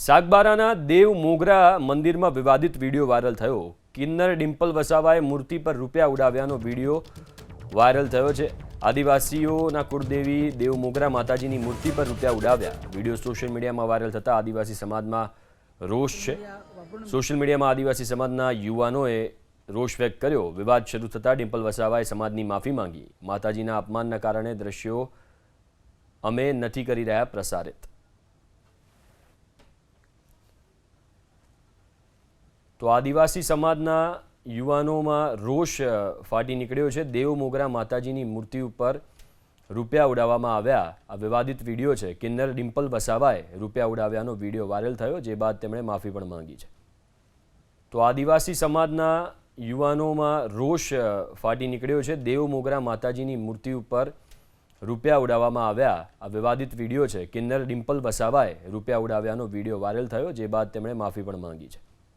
સાગબારાના દેવ મોગરા મંદિરમાં વિવાદિત video viral થયો। કિન્નર ડિમ્પલ વસાવાએ મૂર્તિ પર રૂપિયા ઉડાવ્યાનો વિડીયો વાયરલ થયો છે। આદિવાસીઓના કુળદેવી દેવ મોગરા માતાજીની મૂર્તિ પર રૂપિયા ઉડાવ્યા। વિડીયો સોશિયલ મીડિયામાં વાયરલ થતા આદિવાસી સમાજમાં રોષ છે। સોશિયલ મીડિયામાં આદિવાસી સમાજના યુવાનોએ રોષ વ્યક્ત કર્યો। વિવાદ શરૂ થતાં ડિમ્પલ વસાવાએ સમાજની માફી માંગી। માતાજીના અપમાનના કારણે દ્રશ્યો અમે નથી કરી રહ્યા પ્રસારિત। તો આદિવાસી સમાજના યુવાનોમાં રોષ ફાટી નીકળ્યો છે। દેવ મોગરા માતાજીની મૂર્તિ ઉપર રૂપિયા ઉડાવવામાં આવ્યા। આ વિવાદિત વિડીયો છે। કિન્નર ડિમ્પલ વસાવાએ રૂપિયા ઉડાવ્યાનો વિડીયો વાયરલ થયો, જે બાદ તેમણે માફી પણ માંગી છે। તો આદિવાસી સમાજના યુવાનોમાં રોષ ફાટી નીકળ્યો છે। દેવ મોગરા માતાજીની મૂર્તિ ઉપર રૂપિયા ઉડાવવામાં આવ્યા। આ વિવાદિત વિડીયો છે। કિન્નર ડિમ્પલ વસાવાએ રૂપિયા ઉડાવ્યાનો વિડીયો વાયરલ થયો, જે બાદ તેમણે માફી પણ માંગી છે।